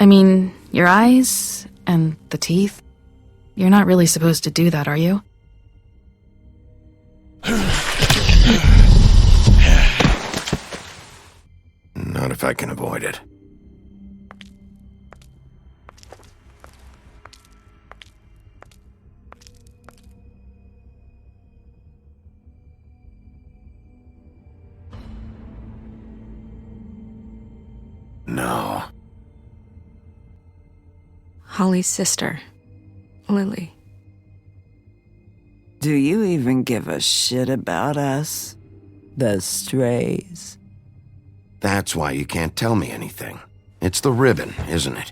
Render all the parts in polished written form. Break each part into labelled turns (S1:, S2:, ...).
S1: I mean, your eyes and the teeth. You're not really supposed to do that, are you?
S2: Not if I can avoid it. No.
S3: Holly's sister, Lily.
S4: Do you even give a shit about us? The strays?
S2: That's why you can't tell me anything. It's the ribbon, isn't it?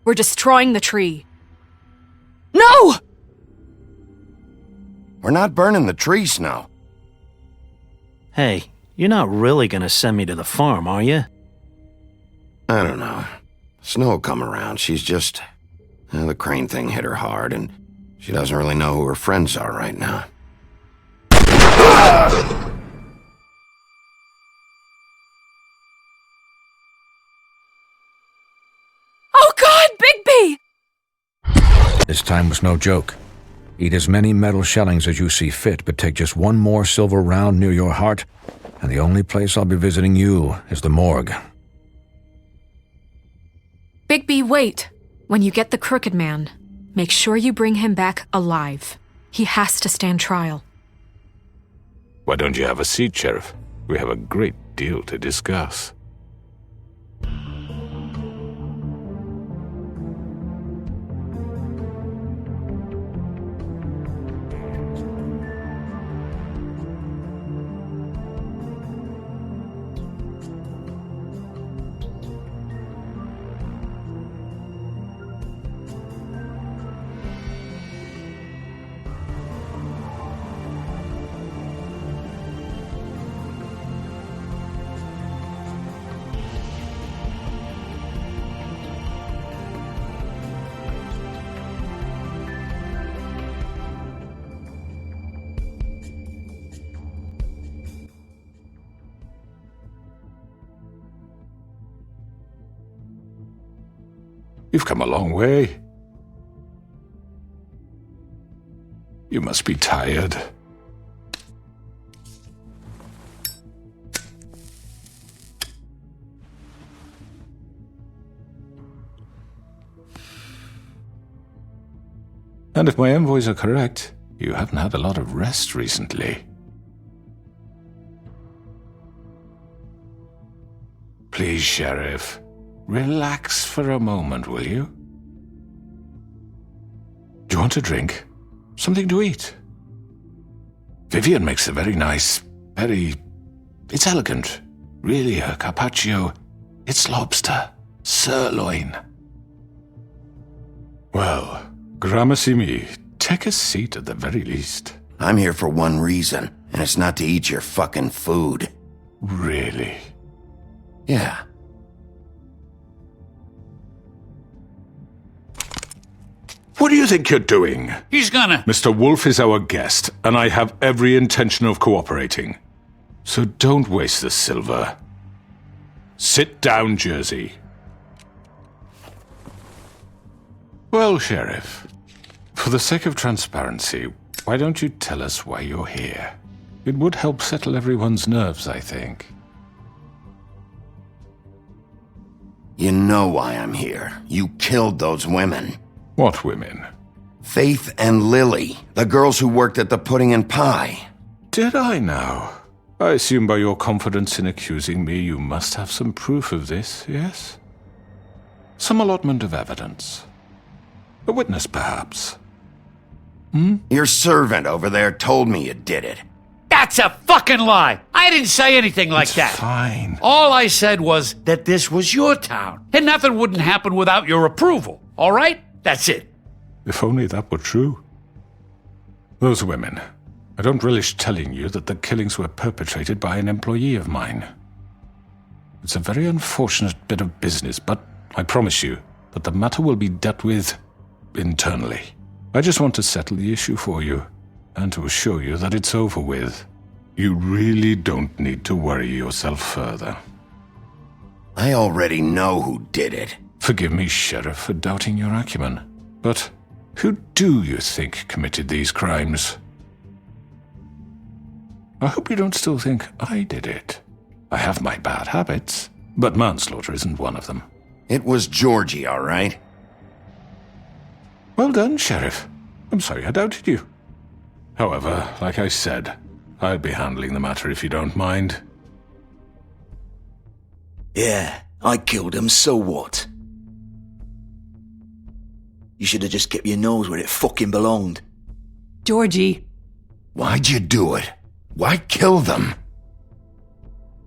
S3: We're destroying the tree. No!
S2: We're not burning the tree, Snow.
S5: Hey, you're not really gonna send me to the farm, are you?
S2: I don't know. Snow will come around. She's just... the Crane thing hit her hard, and she doesn't really know who her friends are right now.
S3: Oh God, Bigby!
S6: This time was no joke. Eat as many metal shellings as you see fit, but take just one more silver round near your heart, and the only place I'll be visiting you is the morgue.
S3: Bigby, wait. When you get the Crooked Man, make sure you bring him back alive. He has to stand trial.
S7: Why don't you have a seat, Sheriff? We have a great deal to discuss. You've come a long way. You must be tired. And if my envoys are correct, you haven't had a lot of rest recently. Please, Sheriff. Relax for a moment, will you? Do you want a drink? Something to eat? Vivian makes a very nice, it's elegant. Really, her carpaccio, it's lobster, sirloin. Well, gramercy me, take a seat at the very least.
S2: I'm here for one reason, and it's not to eat your fucking food.
S7: Really?
S2: Yeah.
S7: What do you think you're doing?
S8: He's gonna...
S7: Mr. Wolf is our guest, and I have every intention of cooperating. So don't waste the silver. Sit down, Jersey. Well, Sheriff, for the sake of transparency, why don't you tell us why you're here? It would help settle everyone's nerves, I think.
S2: You know why I'm here. You killed those women.
S7: What women?
S2: Faith and Lily, the girls who worked at the Pudding and Pie.
S7: Did I now? I assume by your confidence in accusing me, you must have some proof of this, yes? Some allotment of evidence. A witness, perhaps.
S2: Your servant over there told me you did it.
S8: That's a fucking lie! I didn't say anything like
S7: It's
S8: that.
S7: fine.
S8: All I said was that this was your town, and nothing wouldn't happen without your approval, all right? That's it.
S7: If only that were true. Those women. I don't relish telling you that the killings were perpetrated by an employee of mine. It's a very unfortunate bit of business, but I promise you that the matter will be dealt with internally. I just want to settle the issue for you, and to assure you that it's over with. You really don't need to worry yourself further.
S2: I already know who did it.
S7: Forgive me, Sheriff, for doubting your acumen. But who do you think committed these crimes? I hope you don't still think I did it. I have my bad habits, but manslaughter isn't one of them.
S2: It was Georgie, all right?
S7: Well done, Sheriff. I'm sorry I doubted you. However, like I said, I'll be handling the matter if you don't mind.
S9: Yeah, I killed him, so what? You should have just kept your nose where it fucking belonged.
S10: Georgie.
S2: Why'd you do it? Why kill them?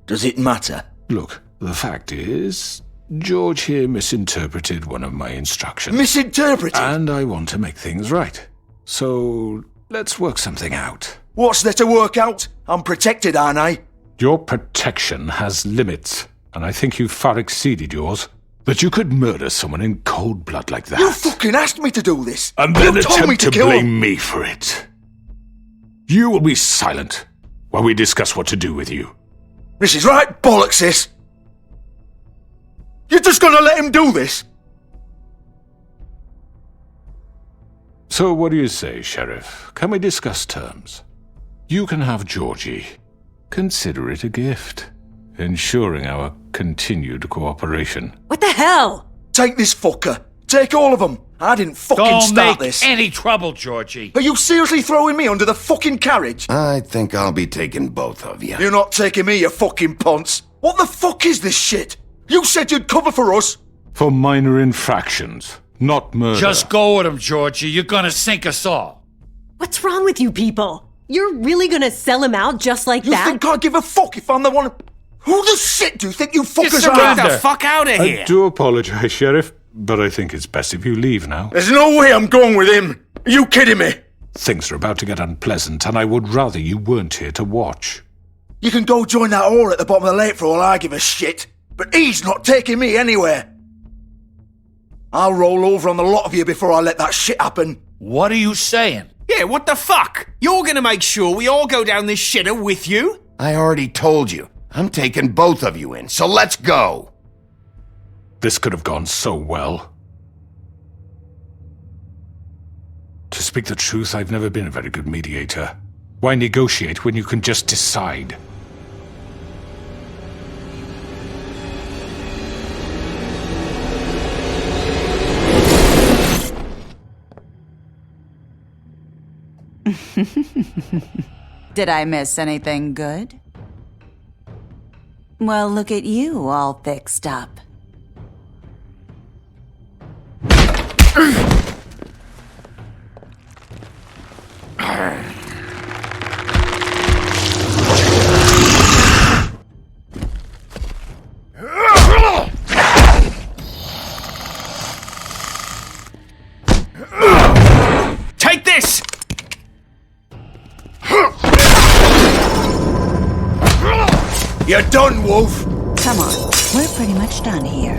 S9: Does it matter?
S7: Look, the fact is, George here misinterpreted one of my instructions.
S9: Misinterpreted?
S7: And I want to make things right. So, let's work something out.
S9: What's there to work out? I'm protected, aren't I?
S7: Your protection has limits, and I think you've far exceeded yours. That you could murder someone in cold blood like that.
S9: You fucking asked me to do this!
S7: And then
S9: you told me
S7: attempt to
S9: kill
S7: blame
S9: him.
S7: me for it. You will be silent while we discuss what to do with you.
S9: This is right bollocks, sis! You're just gonna let him do this?
S7: So what do you say, Sheriff? Can we discuss terms? You can have Georgie. Consider it a gift, ensuring our continued cooperation.
S10: What the hell?
S9: Take this fucker. Take all of them. I didn't fucking
S8: Don't
S9: start
S8: make
S9: this.
S8: any trouble, Georgie.
S9: Are you seriously throwing me under the fucking carriage?
S2: I think I'll be taking both of you.
S9: You're not taking me, you fucking ponce. What the fuck is this shit? You said you'd cover for us.
S7: For minor infractions, not murder.
S8: Just go with him, Georgie. You're gonna sink us all.
S10: What's wrong with you people? You're really gonna sell him out just like
S9: You
S10: that?
S9: think I give a fuck if I'm the one... Who the shit do you think you fuckers
S8: surrender.
S9: are?
S8: Get the
S11: fuck out of here!
S7: I do apologize, Sheriff, but I think it's best if you leave now.
S9: There's no way I'm going with him. Are you kidding me?
S7: Things are about to get unpleasant, and I would rather you weren't here to watch.
S9: You can go join that whore at the bottom of the lake for all I give a shit. But he's not taking me anywhere. I'll roll over on the lot of you before I let that shit happen.
S8: What are you saying?
S11: Yeah, what the fuck? You're gonna make sure we all go down this shitter with you?
S2: I already told you. I'm taking both of you in, so let's go.
S7: This could have gone so well. To speak the truth, I've never been a very good mediator. Why negotiate when you can just decide?
S12: Did I miss anything good? Well, look at you, all fixed up.
S11: Take this!
S9: You're done, Wolf.
S12: Come on, we're pretty much done here.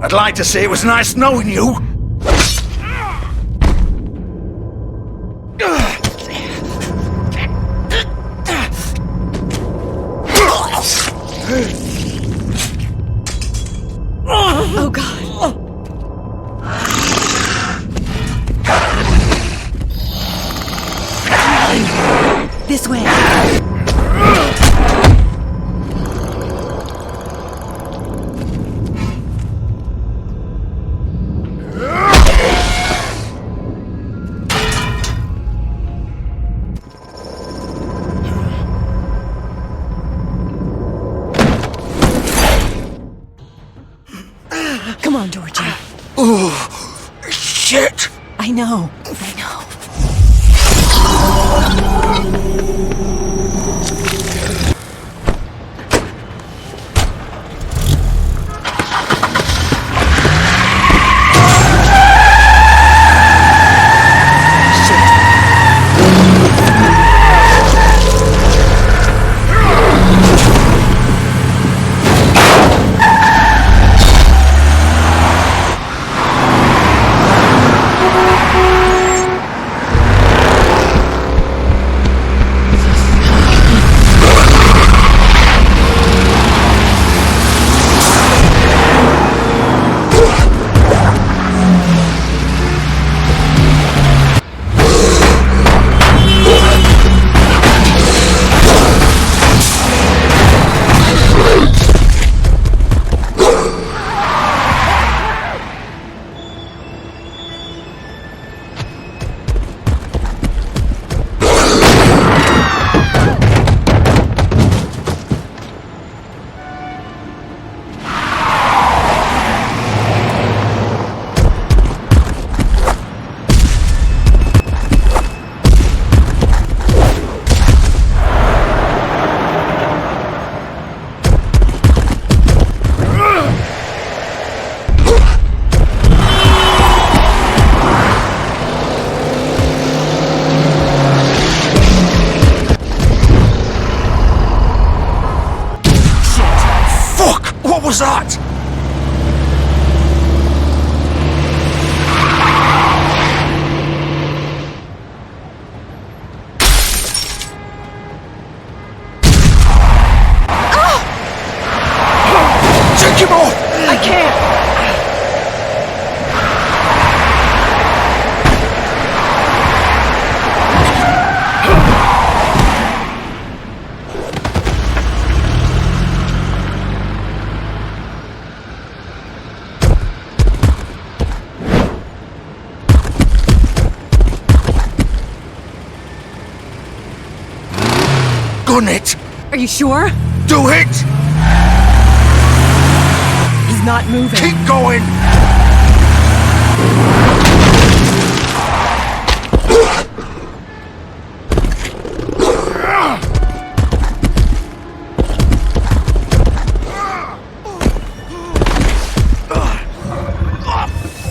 S9: I'd like to say it was nice knowing you.
S10: Oh, God. This way. Come on, Georgie.
S9: Oh, shit.
S10: I know. I know.
S9: was that? Take him off!
S10: I can't!
S9: Gun it!
S10: Are you sure?
S9: Do it!
S10: He's not moving.
S9: Keep going!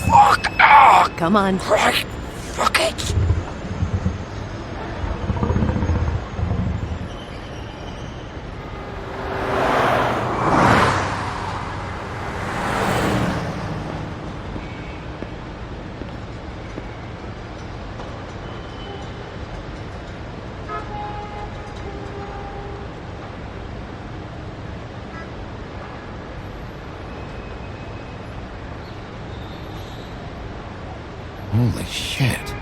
S9: Fuck!
S10: Come on.
S9: Right. Fuck it!
S2: Holy shit.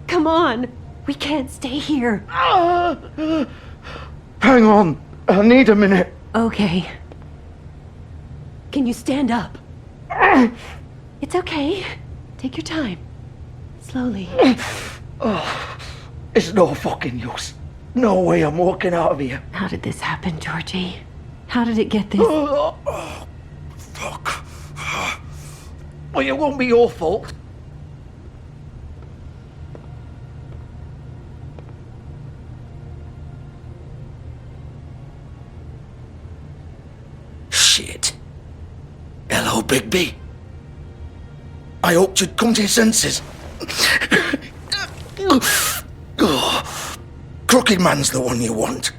S10: Come on. We can't stay here.
S9: Hang on. I need a minute.
S10: Okay. Can you stand up? It's okay. Take your time. Slowly.
S9: It's no fucking use. No way I'm walking out of here.
S10: How did this happen, Georgie? How did it get this?
S9: Fuck. Well, it won't be your fault. Shit. Hello, Bigby. I hoped you'd come to your senses. Crooked Man's the one you want.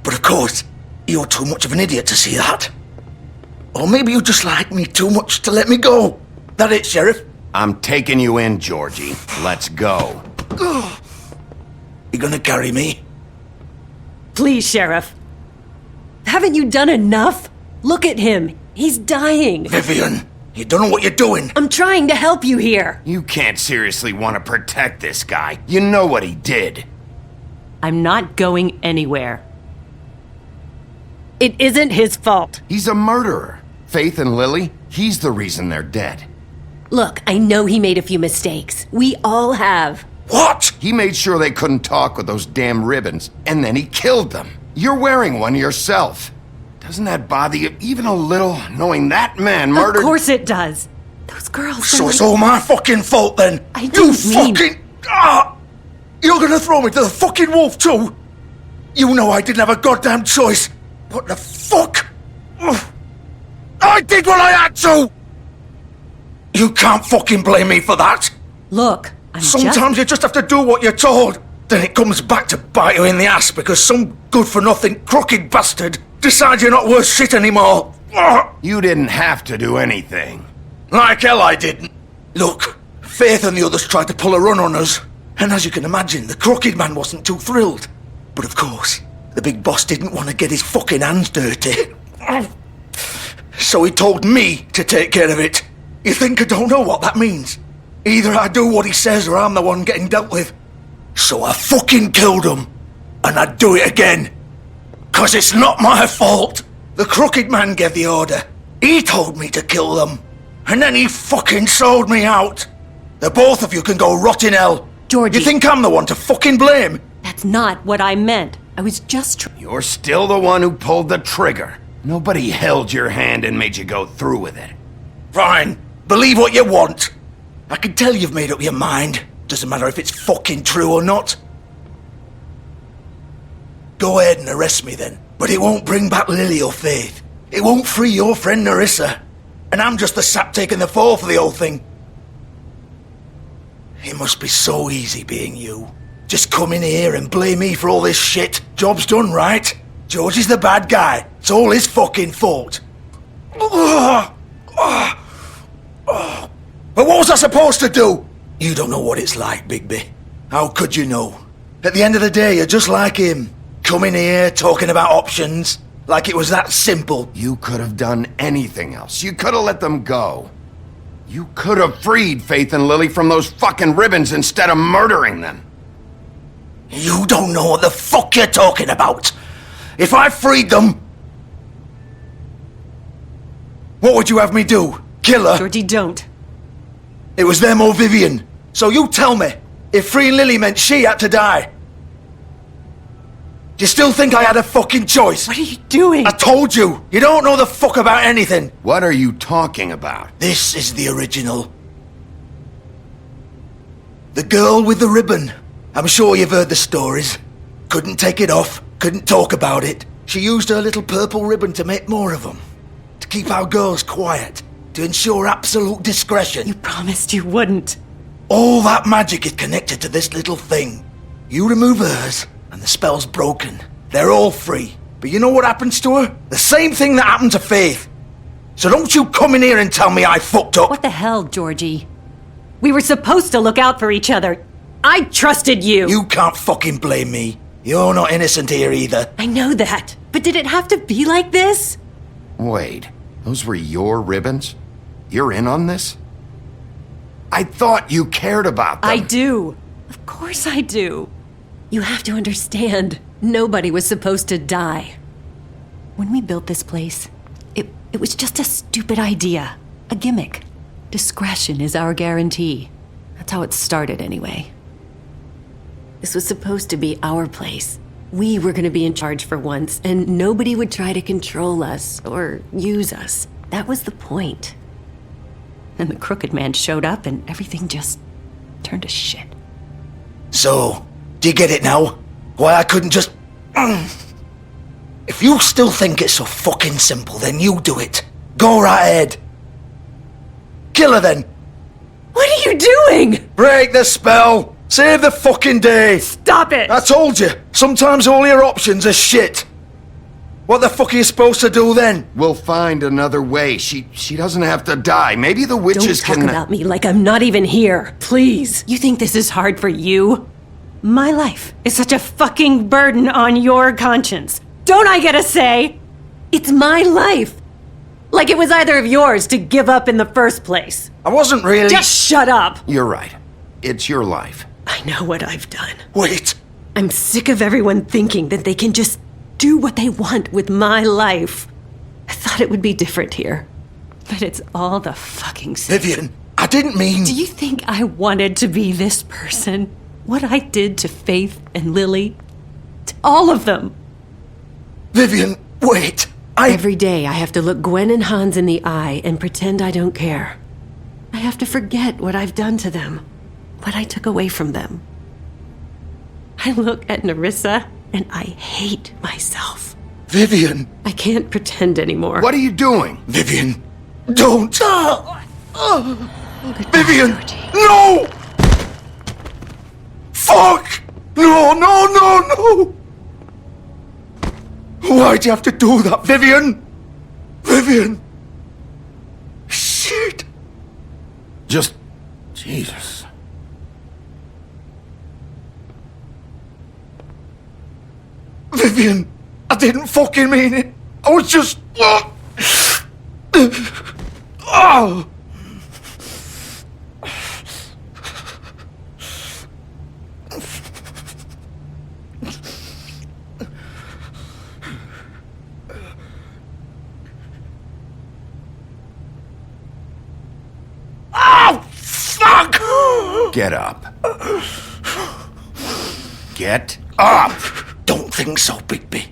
S9: But of course, you're too much of an idiot to see that. Or maybe you just like me too much to let me go. That it, Sheriff?
S2: I'm taking you in, Georgie. Let's go.
S9: You gonna carry me?
S10: Please, Sheriff. Haven't you done enough? Look at him. He's dying.
S9: Vivian, you don't know what you're doing.
S10: I'm trying to help you here.
S2: You can't seriously want to protect this guy. You know what he did.
S10: I'm not going anywhere. It isn't his fault.
S2: He's a murderer. Faith and Lily, he's the reason they're dead.
S10: Look, I know he made a few mistakes. We all have.
S9: What?
S2: He made sure they couldn't talk with those damn ribbons, and then he killed them. You're wearing one yourself. Doesn't that bother you even a little, knowing that man murdered—
S10: Of course it does. Those girls—
S9: So it's all my fucking fault then?
S10: I didn't mean—
S9: fucking— You're gonna throw me to the fucking wolf too? You know I didn't have a goddamn choice. What the fuck? I did what I had to! You can't fucking blame me for that.
S10: Look,
S9: Sometimes you just have to do what you're told. Then it comes back to bite you in the ass because some good-for-nothing crooked bastard decides you're not worth shit anymore.
S2: You didn't have to do anything.
S9: Like hell I didn't. Look, Faith and the others tried to pull a run on us. And as you can imagine, the crooked man wasn't too thrilled. But of course, the big boss didn't want to get his fucking hands dirty. So he told me to take care of it. You think I don't know what that means? Either I do what he says or I'm the one getting dealt with. So I fucking killed him. And I'd do it again. 'Cause it's not my fault. The crooked man gave the order. He told me to kill them. And then he fucking sold me out. The both of you can go rot in hell.
S10: Georgie.
S9: You think I'm the one to fucking blame?
S10: That's not what I meant. I was just
S2: You're still the one who pulled the trigger. Nobody held your hand and made you go through with it.
S9: Fine. Believe what you want. I can tell you've made up your mind. Doesn't matter if it's fucking true or not. Go ahead and arrest me then. But it won't bring back Lily or Faith. It won't free your friend Nerissa. And I'm just the sap taking the fall for the whole thing. It must be so easy being you. Just come in here and blame me for all this shit. Job's done, right? George is the bad guy. It's all his fucking fault. But what was I supposed to do? You don't know what it's like, Bigby. How could you know? At the end of the day, you're just like him. Coming here, talking about options, like it was that simple.
S2: You could have done anything else. You could have let them go. You could have freed Faith and Lily from those fucking ribbons instead of murdering them.
S9: You don't know what the fuck you're talking about. If I freed them... What would you have me do? Kill her?
S10: Georgie, don't.
S9: It was them or Vivian. So you tell me, if freeing Lily meant she had to die, do you still think I had a fucking choice?
S10: What are you doing?
S9: I told you, you don't know the fuck about anything.
S2: What are you talking about?
S9: This is the original. The girl with the ribbon. I'm sure you've heard the stories. Couldn't take it off, couldn't talk about it. She used her little purple ribbon to make more of them. To keep our girls quiet. To ensure absolute discretion.
S10: You promised you wouldn't.
S9: All that magic is connected to this little thing. You remove hers, and the spell's broken. They're all free. But you know what happens to her? The same thing that happened to Faith. So don't you come in here and tell me I fucked up.
S10: What the hell, Georgie? We were supposed to look out for each other. I trusted you.
S9: You can't fucking blame me. You're not innocent here either.
S10: I know that. But did it have to be like this?
S2: Wait, those were your ribbons? You're in on this? I thought you cared about them.
S10: I do. Of course I do. You have to understand, nobody was supposed to die. When we built this place, it was just a stupid idea. A gimmick. Discretion is our guarantee. That's how it started anyway. This was supposed to be our place. We were going to be in charge for once, and nobody would try to control us or use us. That was the point. And the crooked man showed up and everything just turned to shit.
S9: So, do you get it now? Why I couldn't just... If you still think it's so fucking simple, then you do it. Go right ahead. Kill her then.
S10: What are you doing?
S9: Break the spell. Save the fucking day.
S10: Stop it.
S9: I told you. Sometimes all your options are shit. What the fuck are you supposed to do then?
S2: We'll find another way. She doesn't have to die. Maybe the witches
S10: Don't talk about me like I'm not even here. Please. You think this is hard for you? My life is such a fucking burden on your conscience. Don't I get a say? It's my life. Like it was either of yours to give up in the first place.
S9: I wasn't really...
S10: Just shut up.
S2: You're right. It's your life.
S10: I know what I've done.
S9: Wait.
S10: I'm sick of everyone thinking that they can just do what they want with my life. I thought it would be different here. But it's all the fucking same.
S9: Vivian, I didn't mean...
S10: Do you think I wanted to be this person? What I did to Faith and Lily? To all of them.
S9: Vivian, wait.
S10: Every day I have to look Gwen and Hans in the eye and pretend I don't care. I have to forget what I've done to them. What I took away from them. I look at Nerissa and I hate myself.
S9: Vivian.
S10: I can't pretend anymore.
S2: What are you doing?
S9: Vivian, don't. Vivian,
S10: Georgie.
S9: no! Fuck! No! Why'd you have to do that, Vivian? Vivian! Shit!
S2: Just... Jesus.
S9: Vivian, I didn't fucking mean it. I was just... Oh!
S2: Get up. Get up!
S9: Don't think so, Bigby.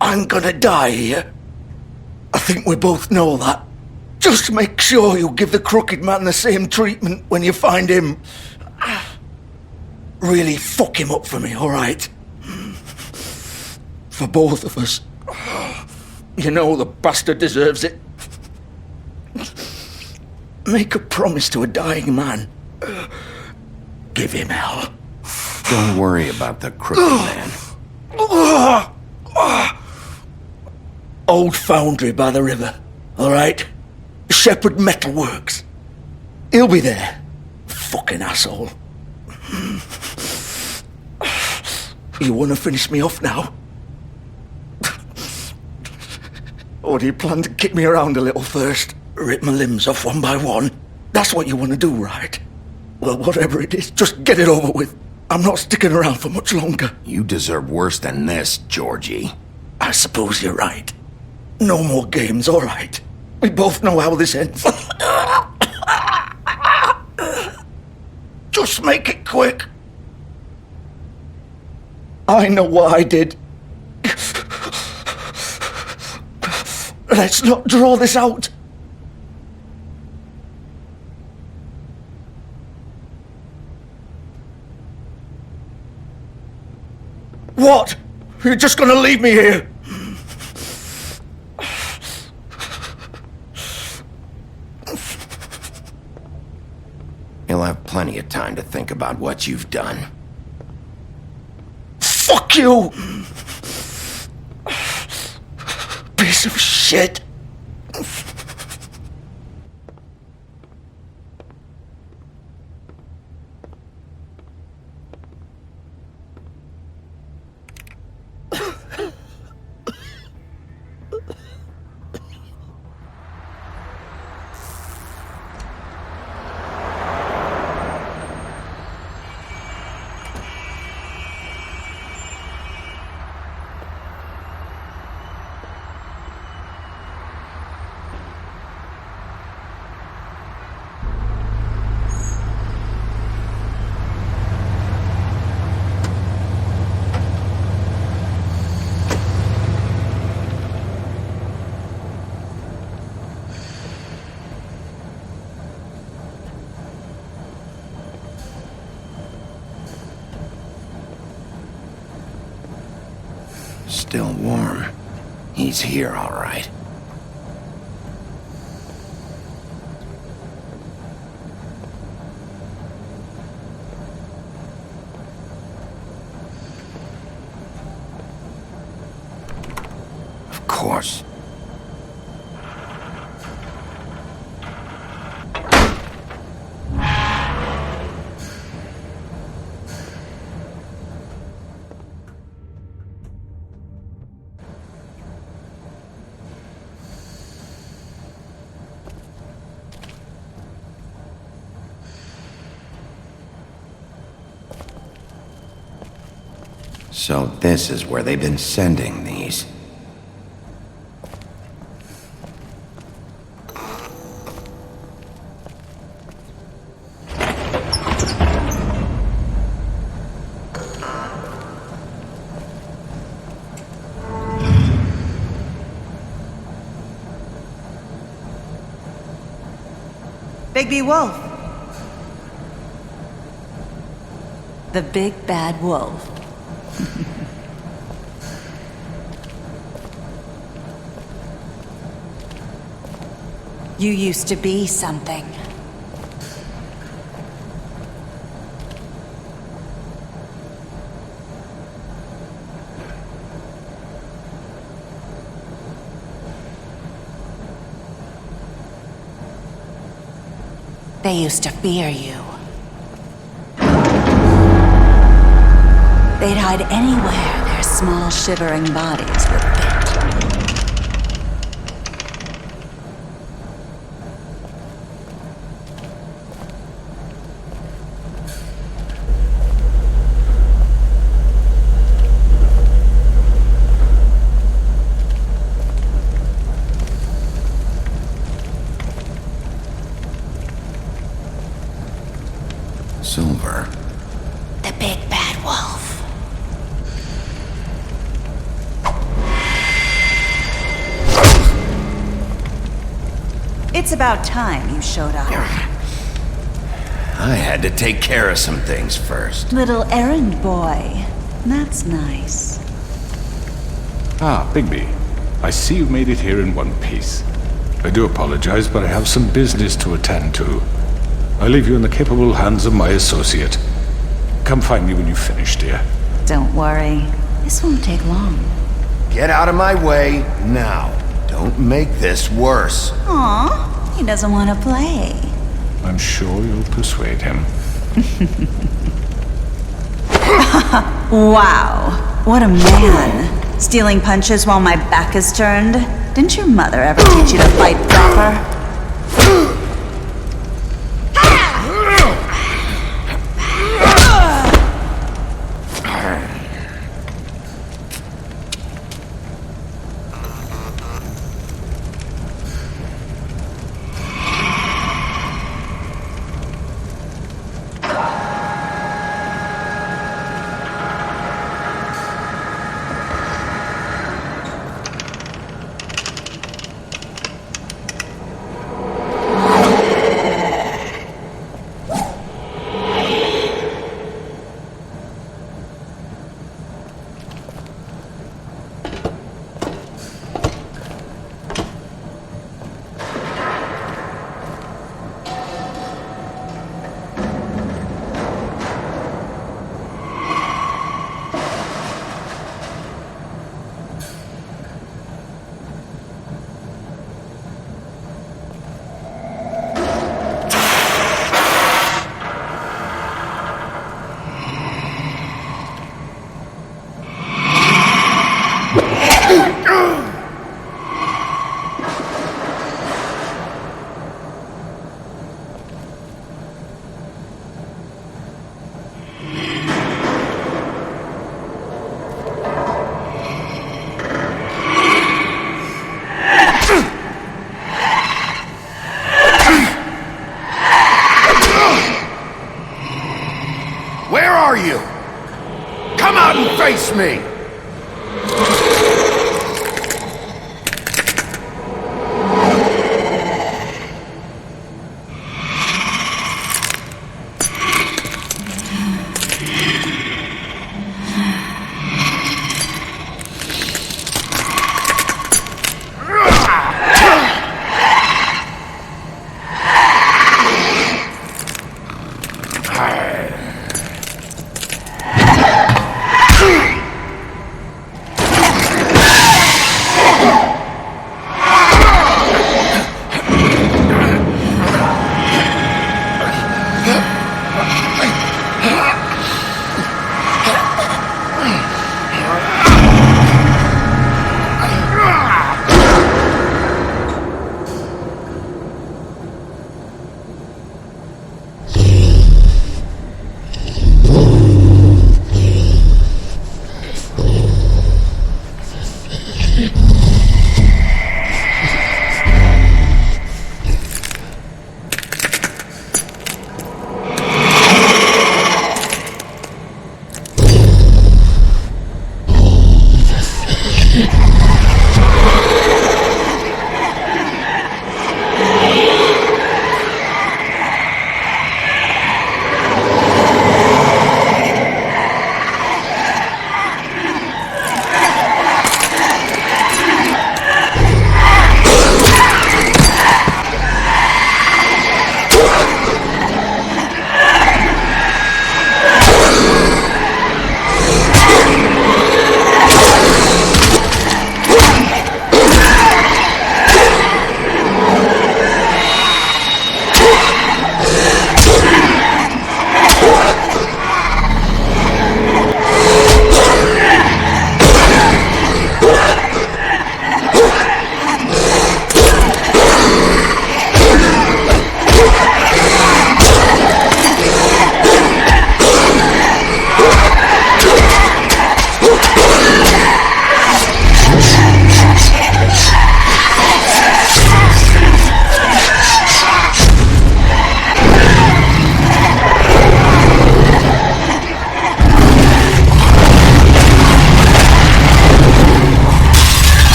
S9: I'm gonna die here. I think we both know that. Just make sure you give the crooked man the same treatment when you find him. Really fuck him up for me, alright? For both of us. You know the bastard deserves it. Make a promise to a dying man. Give him hell.
S2: Don't worry about the crooked man.
S9: Old foundry by the river, all right? Shepherd Metalworks. He'll be there. Fucking asshole. You want to finish me off now? Or do you plan to kick me around a little first? Rip my limbs off one by one? That's what you want to do, right? Well, whatever it is, just get it over with. I'm not sticking around for much longer.
S2: You deserve worse than this, Georgie.
S9: I suppose you're right. No more games, all right. We both know how this ends. Just make it quick. I know what I did. Let's not draw this out. What? You're just gonna leave me here?
S2: You'll have plenty of time to think about what you've done.
S9: Fuck you! Piece of shit.
S2: Still warm. He's here, all right. Of course. So this is where they've been sending these.
S12: Bigby Wolf. The big bad wolf. You used to be something. They used to fear you. They'd hide anywhere their small shivering bodies would fit.
S2: Silver.
S12: The big bad wolf. It's about time you showed up.
S2: I had to take care of some things first.
S12: Little errand boy. That's nice.
S7: Ah, Bigby. I see you made it here in one piece. I do apologize, but I have some business to attend to. I leave you in the capable hands of my associate. Come find me when you've finished, dear.
S12: Don't worry. This won't take long.
S2: Get out of my way now. Don't make this worse.
S12: Aw, he doesn't want to play.
S7: I'm sure you'll persuade him.
S12: Wow, what a man. Stealing punches while my back is turned? Didn't your mother ever teach you to fight proper?
S2: Face me!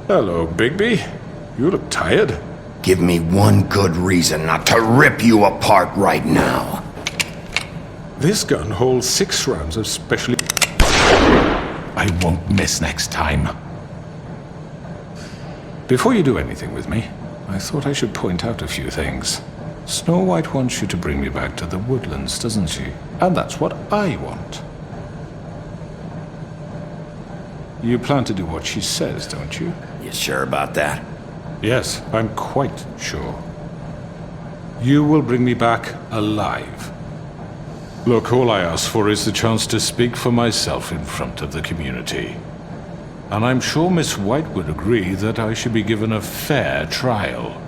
S7: Hello, Bigby. You look tired.
S2: Give me one good reason not to rip you apart right now.
S7: This gun holds 6 rounds of specially... I won't miss next time. Before you do anything with me, I thought I should point out a few things. Snow White wants you to bring me back to the Woodlands, doesn't she? And that's what I want. You plan to do what she says, don't you?
S2: You sure about that?
S7: Yes, I'm quite sure. You will bring me back alive. Look, all I ask for is the chance to speak for myself in front of the community. And I'm sure Miss White would agree that I should be given a fair trial.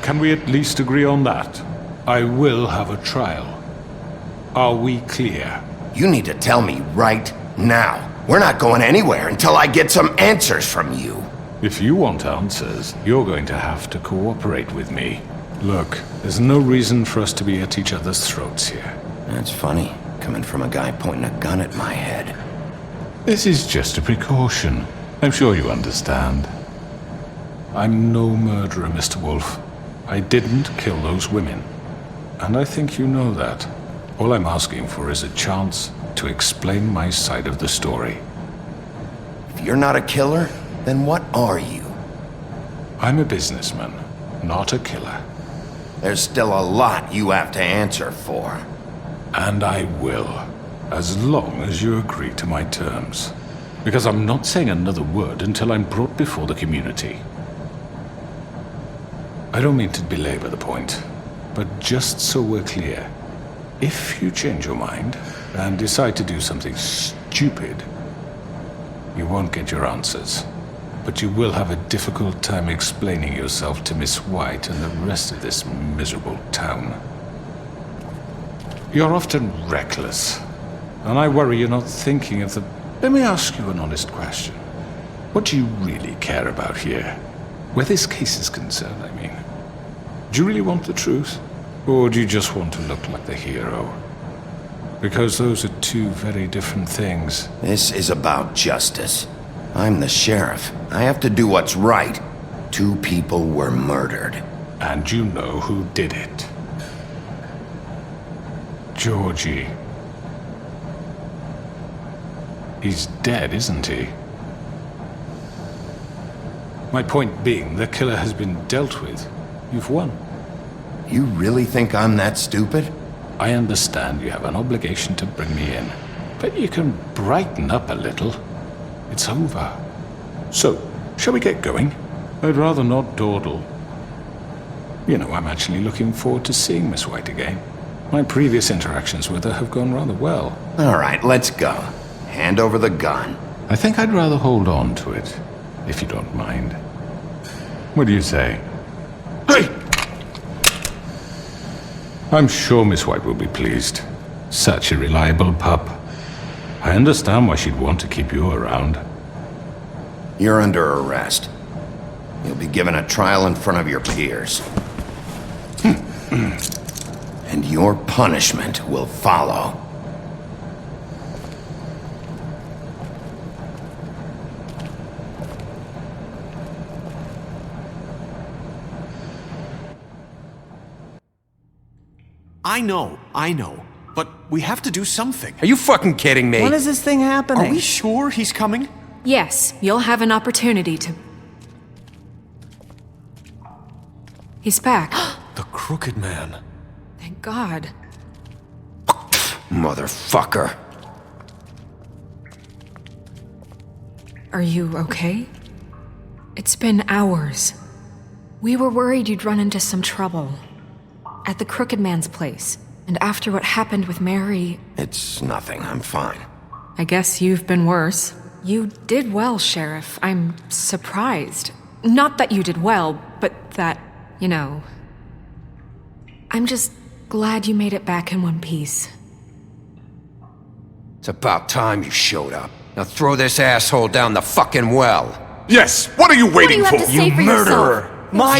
S7: Can we at least agree on that? I will have a trial. Are we clear?
S2: You need to tell me right now. We're not going anywhere until I get some answers from you.
S7: If you want answers, you're going to have to cooperate with me. Look, there's no reason for us to be at each other's throats here.
S2: That's funny, coming from a guy pointing a gun at my head.
S7: This is just a precaution. I'm sure you understand. I'm no murderer, Mr. Wolf. I didn't kill those women. And I think you know that. All I'm asking for is a chance to explain my side of the story.
S2: If you're not a killer, then what are you?
S7: I'm a businessman, not a killer.
S2: There's still a lot you have to answer for.
S7: And I will, as long as you agree to my terms. Because I'm not saying another word until I'm brought before the community. I don't mean to belabor the point, but just so we're clear, if you change your mind and decide to do something stupid, you won't get your answers. But you will have a difficult time explaining yourself to Miss White and the rest of this miserable town. You're often reckless, and I worry you're not thinking of the... Let me ask you an honest question. What do you really care about here? Where this case is concerned, I mean. Do you really want the truth? Or do you just want to look like the hero? Because those are two very different things.
S2: This is about justice. I'm the sheriff. I have to do what's right. 2 people were murdered.
S7: And you know who did it. Georgie. He's dead, isn't he? My point being, the killer has been dealt with. You've won.
S2: You really think I'm that stupid?
S7: I understand you have an obligation to bring me in, but you can brighten up a little. It's over. So, shall we get going? I'd rather not dawdle. You know, I'm actually looking forward to seeing Miss White again. My previous interactions with her have gone rather well.
S2: All right, let's go. Hand over the gun.
S7: I think I'd rather hold on to it, if you don't mind. What do you say? Hey! I'm sure Miss White will be pleased. Such a reliable pup. I understand why she'd want to keep you around.
S2: You're under arrest. You'll be given a trial in front of your peers. And your punishment will follow.
S11: I know. But we have to do something. Are you fucking kidding me?
S4: When is this thing happening?
S11: Are we sure he's coming?
S3: Yes, you'll have an opportunity to... He's back.
S11: The Crooked Man.
S3: Thank God.
S2: Motherfucker.
S3: Are you okay? It's been hours. We were worried you'd run into some trouble. At the Crooked Man's place. And after what happened with Mary...
S2: It's nothing. I'm fine.
S3: I guess you've been worse. You did well, Sheriff. I'm surprised. Not that you did well, but that, you know... I'm just glad you made it back in one piece.
S13: It's about time you showed up. Now throw this asshole down the fucking well.
S7: Yes! What are you waiting
S10: What do you have to say for
S13: murderer!
S10: yourself?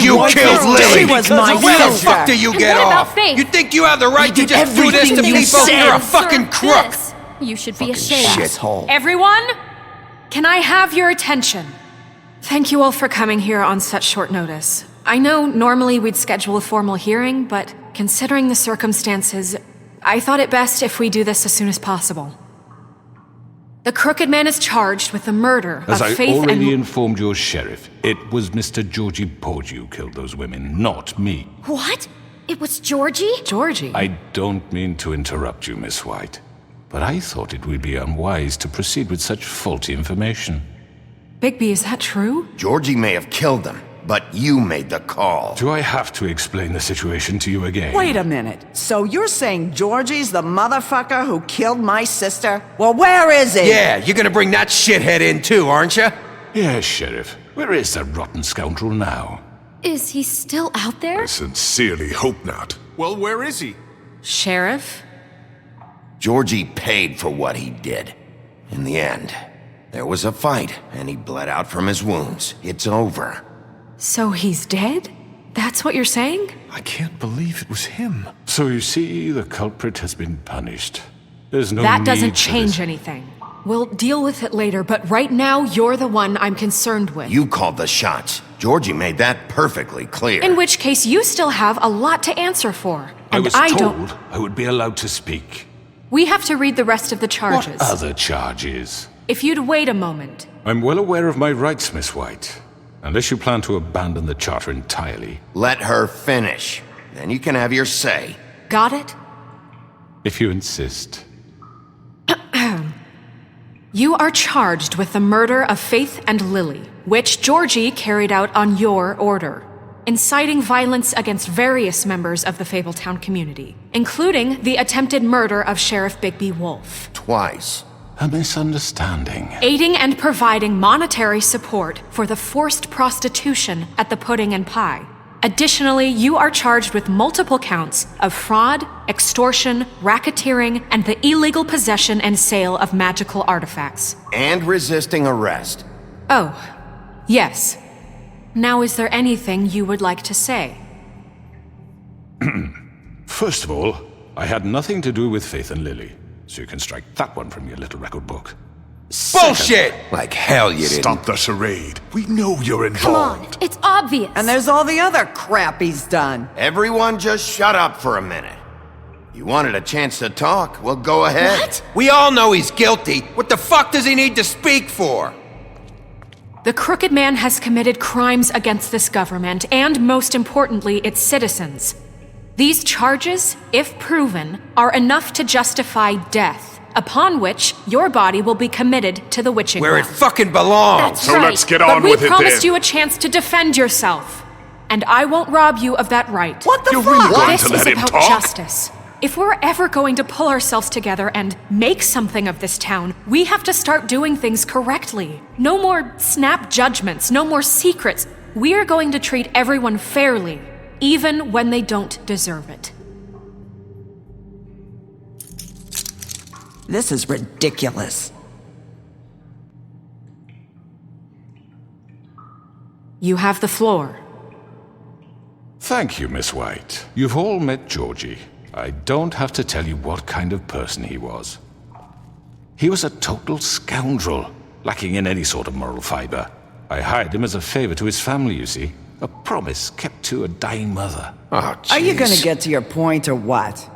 S13: You killed Lily!
S4: She was my
S13: Where the
S4: sister.
S13: fuck do you
S10: And
S13: get
S10: what about
S13: off?
S10: Faith?
S13: You think you have the right to
S4: did
S13: just do this to
S4: everything you
S13: people?
S4: said.
S13: You're a fucking crook!
S10: This. You should
S13: Fucking
S10: be ashamed.
S13: shithole.
S3: Everyone, can I have your attention? Thank you all for coming here on such short notice. I know normally we'd schedule a formal hearing, but considering the circumstances, I thought it best if we do this as soon as possible. The Crooked Man is charged with the murder
S7: As
S3: of
S7: I
S3: Faith and...
S7: already informed your sheriff, it was Mr. Georgie Porgy who killed those women, not me.
S14: What? It was Georgie?
S3: Georgie?
S7: I don't mean to interrupt you, Miss White, but I thought it would be unwise to proceed with such faulty information.
S3: Bigby, is that true?
S2: Georgie may have killed them, but you made the call.
S7: Do I have to explain the situation to you again?
S4: Wait a minute. So you're saying Georgie's the motherfucker who killed my sister? Well, where is he?
S13: Yeah, you're gonna bring that shithead in too, aren't you?
S7: Yes, Sheriff. Where is that rotten scoundrel now?
S14: Is he still out there?
S15: I sincerely hope not.
S11: Well, where is he?
S3: Sheriff?
S2: Georgie paid for what he did. In the end, there was a fight, and he bled out from his wounds. It's over.
S3: So he's dead? That's what you're saying?
S15: I can't believe it was him.
S7: So you see, the culprit has been punished. There's no
S3: That
S7: need
S3: doesn't
S7: for
S3: change
S7: this.
S3: anything. We'll deal with it later, but right now, you're the one I'm concerned with.
S2: You called the shots. Georgie made that perfectly clear.
S3: In which case, you still have a lot to answer for.
S7: I
S3: And
S7: was
S3: don't...
S7: told I would be allowed to speak.
S3: We have to read the rest of the charges.
S7: What other charges?
S3: If you'd wait a moment.
S7: I'm well aware of my rights, Miss White. Unless you plan to abandon the charter entirely.
S2: Let her finish. Then you can have your say.
S3: Got it?
S7: If you insist.
S3: You are charged with the murder of Faith and Lily, which Georgie carried out on your order, inciting violence against various members of the Fabletown community, including the attempted murder of Sheriff Bigby Wolf.
S2: Twice.
S7: A misunderstanding.
S3: Aiding and providing monetary support for the forced prostitution at the Pudding and Pie. Additionally, you are charged with multiple counts of fraud, extortion, racketeering, and the illegal possession and sale of magical artifacts.
S2: And resisting arrest.
S3: Oh, yes. Now, is there anything you would like to say?
S7: First of all, I had nothing to do with Faith and Lily, so you can strike that one from your little record book.
S13: Bullshit! Like hell you didn't.
S15: Stop the charade. We know you're
S14: Come
S15: involved.
S14: on, it's obvious.
S4: And there's all the other crap he's done.
S2: Everyone just shut up for a minute. You wanted a chance to talk? Well, go ahead.
S14: What?
S13: We all know he's guilty. What the fuck does he need to speak for?
S3: The Crooked Man has committed crimes against this government and, most importantly, its citizens. These charges, if proven, are enough to justify death, upon which your body will be committed to the witching
S13: Where it
S3: well.
S13: fucking belongs.
S3: That's
S15: So
S3: right.
S15: let's get on
S3: but
S15: with it
S3: we promised
S15: then.
S3: you a chance to defend yourself, and I won't rob you of that right.
S4: What the
S15: You're
S4: fuck?
S15: really going
S3: This
S15: to
S3: is
S15: let him
S3: about
S15: talk?
S3: justice. If we're ever going to pull ourselves together and make something of this town, we have to start doing things correctly. No more snap judgments, no more secrets. We are going to treat everyone fairly, even when they don't deserve it.
S4: This is ridiculous.
S3: You have the floor.
S7: Thank you, Miss White. You've all met Georgie. I don't have to tell you what kind of person he was. He was a total scoundrel, lacking in any sort of moral fiber. I hired him as a favor to his family, you see. A promise kept to a dying mother.
S2: Oh, jeez.
S4: Are you gonna get to your point or what?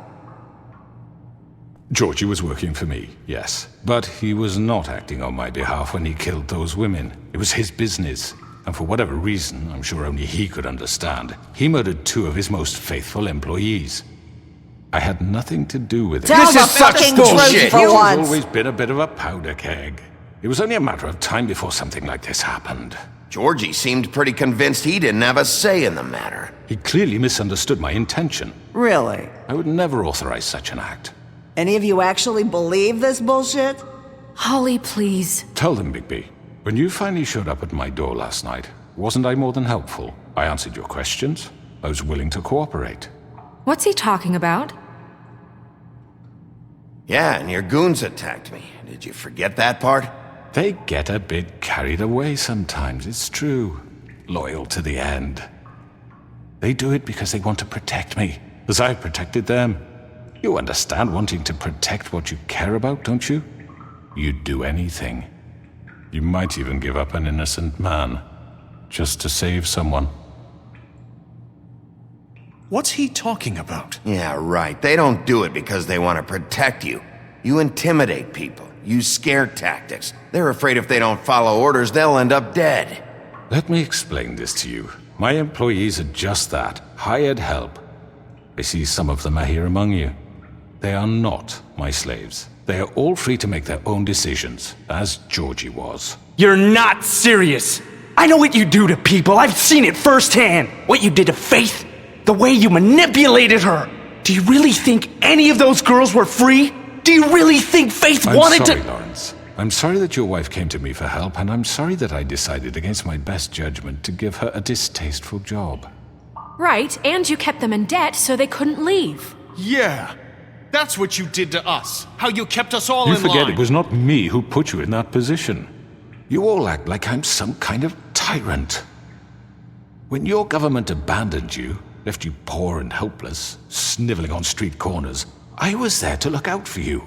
S7: Georgie was working for me, yes. But he was not acting on my behalf when he killed those women. It was his business. And for whatever reason, I'm sure only he could understand, he murdered 2 of his most faithful employees. I had nothing to do with it.
S4: Tell
S13: This
S4: the
S13: is such
S4: fucking
S13: bullshit.
S4: truth for
S7: He's
S4: once.
S7: always been a bit of a powder keg. It was only a matter of time before something like this happened.
S2: Georgie seemed pretty convinced he didn't have a say in the matter.
S7: He clearly misunderstood my intention.
S4: Really?
S7: I would never authorize such an act.
S4: Any of you actually believe this bullshit?
S3: Holly, please.
S7: Tell them, Bigby. When you finally showed up at my door last night, wasn't I more than helpful? I answered your questions. I was willing to cooperate.
S3: What's he talking about?
S2: Yeah, and your goons attacked me. Did you forget that part?
S7: They get a bit carried away sometimes, it's true. Loyal to the end. They do it because they want to protect me, as I've protected them. You understand wanting to protect what you care about, don't you? You'd do anything. You might even give up an innocent man. just to save someone.
S11: What's he talking about?
S2: Yeah, right. They don't do it because they want to protect you. You intimidate people, use scare tactics. They're afraid if they don't follow orders, they'll end up dead.
S7: Let me explain this to you. My employees are just that, hired help. I see some of them are here among you. They are not my slaves. They are all free to make their own decisions, as Georgie was.
S11: You're not serious! I know what you do to people, I've seen it firsthand! What you did to Faith, the way you manipulated her! Do you really think any of those girls were free? Do you really think Faith wanted to—
S7: I'm sorry, Lawrence. I'm sorry that your wife came to me for help, and I'm sorry that I decided against my best judgment to give her a distasteful job.
S3: Right, and you kept them in debt so they couldn't leave.
S11: Yeah, that's what you did to us. How you kept us all in line.
S7: You forget it was not me who put you in that position. You all act like I'm some kind of tyrant. When your government abandoned you, left you poor and helpless, sniveling on street corners, I was there to look out for you.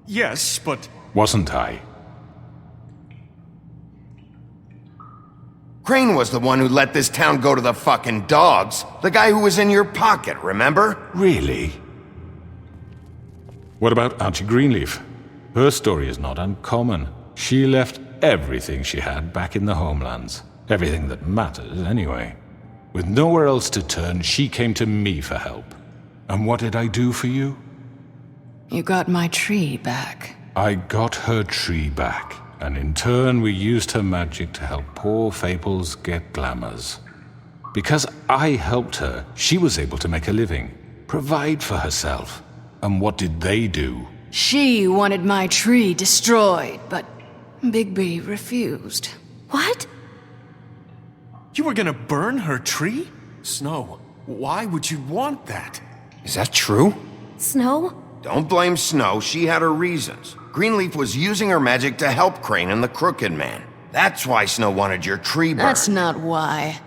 S11: Yes, but...
S7: Wasn't I?
S2: Crane was the one who let this town go to the fucking dogs. The guy who was in your pocket, remember?
S7: Really? What about Auntie Greenleaf? Her story is not uncommon. She left everything she had back in the homelands. Everything that matters, anyway. With nowhere else to turn, she came to me for help. And what did I do for you?
S1: You got my tree back.
S7: I got her tree back. And in turn, we used her magic to help poor Fables get glamours. Because I helped her, she was able to make a living, provide for herself. And what did they do?
S1: She wanted my tree destroyed, but Bigby refused.
S14: What?
S11: You were gonna burn her tree? Snow, why would you want that?
S13: Is that true?
S14: Snow?
S2: Don't blame Snow, she had her reasons. Greenleaf was using her magic to help Crane and the Crooked Man. That's why Snow wanted your tree burned.
S1: That's not why.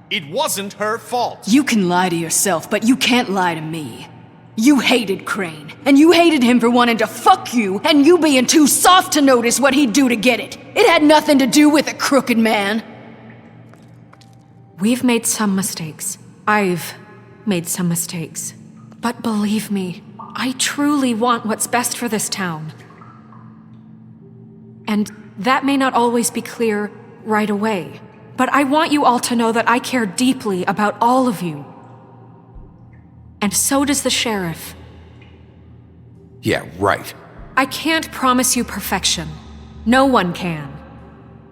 S11: It wasn't her fault.
S1: You can lie to yourself, but you can't lie to me. You hated Crane, and you hated him for wanting to fuck you, and you being too soft to notice what he'd do to get it. It had nothing to do with a Crooked Man.
S3: We've made some mistakes. I've made some mistakes. But believe me, I truly want what's best for this town. And that may not always be clear right away, but I want you all to know that I care deeply about all of you. And so does the sheriff.
S13: Yeah, right.
S3: I can't promise you perfection. No one can.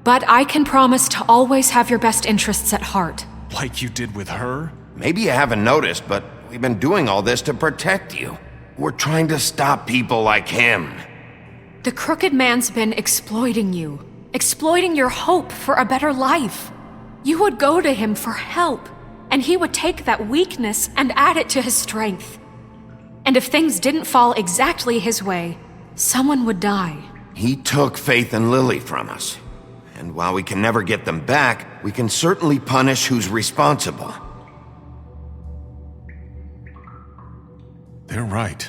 S3: But I can promise to always have your best interests at heart.
S11: Like you did with her?
S2: Maybe you haven't noticed, but we've been doing all this to protect you. We're trying to stop people like him.
S3: The Crooked Man's been exploiting you, exploiting your hope for a better life. You would go to him for help, and he would take that weakness and add it to his strength. And if things didn't fall exactly his way, someone would die.
S2: He took Faith and Lily from us. And while we can never get them back, we can certainly punish who's responsible.
S11: They're right.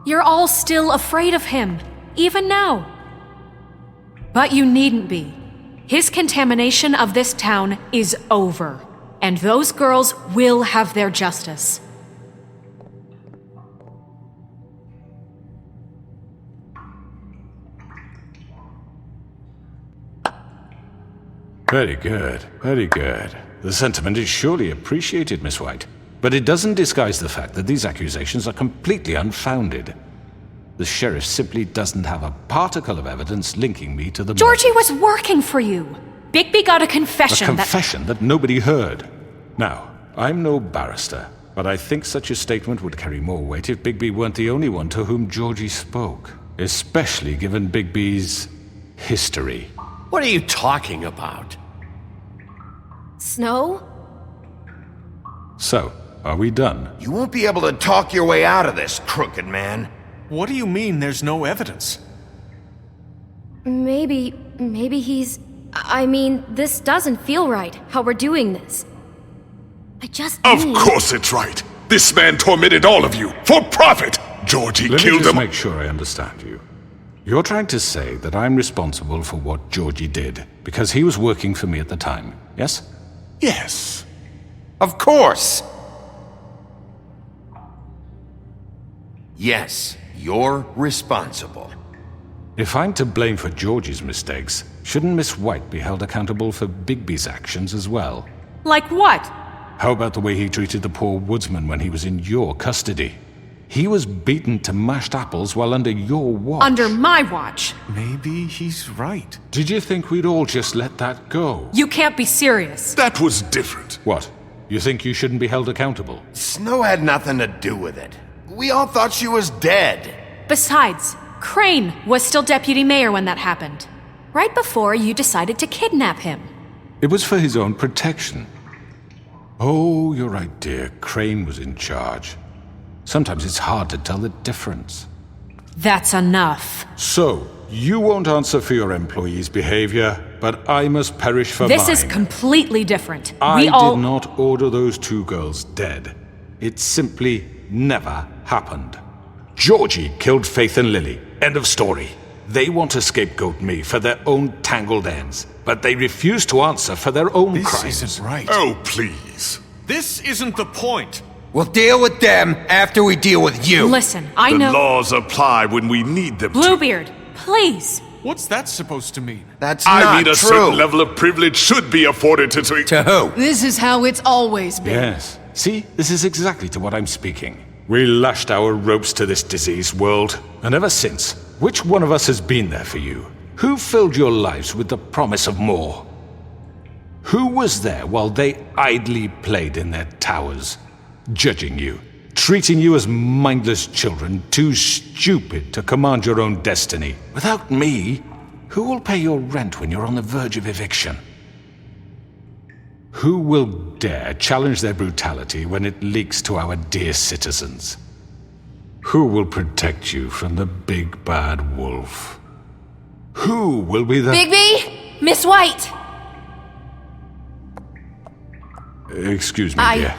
S3: You're all still afraid of him, even now. But you needn't be. His contamination of this town is over, and those girls will have their justice.
S7: Very good, very good. The sentiment is surely appreciated, Miss White. But it doesn't disguise the fact that these accusations are completely unfounded. The sheriff simply doesn't have a particle of evidence linking me to the
S3: Georgie was working for you. Bigby got a confession
S7: A confession that nobody heard. Now, I'm no barrister, but I think such a statement would carry more weight if Bigby weren't the only one to whom Georgie spoke. Especially given Bigby's history.
S8: What are you talking about?
S14: Snow?
S7: So, are we done?
S2: You won't be able to talk your way out of this, Crooked Man.
S11: What do you mean there's no evidence?
S14: Maybe he's... I mean, this doesn't feel right, how we're doing this. I just
S15: Of course it's right. This man tormented all of you, for profit! Georgie
S7: Let me
S15: killed
S7: just
S15: them.
S7: make sure I understand you. You're trying to say that I'm responsible for what Georgie did, because he was working for me at the time, yes?
S15: Yes.
S13: Of course!
S2: Yes, you're responsible.
S7: If I'm to blame for Georgie's mistakes, shouldn't Miss White be held accountable for Bigby's actions as well?
S3: Like what?
S7: How about the way he treated the poor Woodsman when he was in your custody? He was beaten to mashed apples while under your watch.
S3: Under my watch.
S15: Maybe he's right.
S7: Did you think we'd all just let that go?
S3: You can't be serious.
S15: That was different.
S7: What? You think you shouldn't be held accountable?
S2: Snow had nothing to do with it. We all thought she was dead.
S3: Besides, Crane was still deputy mayor when that happened. Right before you decided to kidnap him.
S7: It was for his own protection. Oh, you're right, dear. Crane was in charge. Sometimes it's hard to tell the difference.
S3: That's enough.
S7: So, you won't answer for your employees' behavior, but I must perish for mine.
S3: This is completely different.
S7: I did not order those two girls dead. It simply never happened. Georgie killed Faith and Lily. End of story. They want to scapegoat me for their own tangled ends, but they refuse to answer for their own crimes.
S15: This isn't right. Oh, please.
S16: This isn't the point.
S13: We'll deal with them after we deal with you.
S3: Listen, I know—
S15: The laws apply when we need them
S3: Bluebeard, please.
S16: What's that supposed to mean?
S2: That's
S15: I
S2: not
S15: mean, a
S2: true.
S15: certain level of privilege should be afforded to
S13: who?
S1: This is how it's always been.
S7: Yes. See, this is exactly to what I'm speaking. We lashed our ropes to this diseased world, and ever since, which one of us has been there for you? Who filled your lives with the promise of more? Who was there while they idly played in their towers, judging you, treating you as mindless children, too stupid to command your own destiny? Without me, who will pay your rent when you're on the verge of eviction? Who will dare challenge their brutality when it leaks to our dear citizens? Who will protect you from the big bad wolf? Who will be the—
S14: Bigby? Miss White!
S7: Excuse me, dear.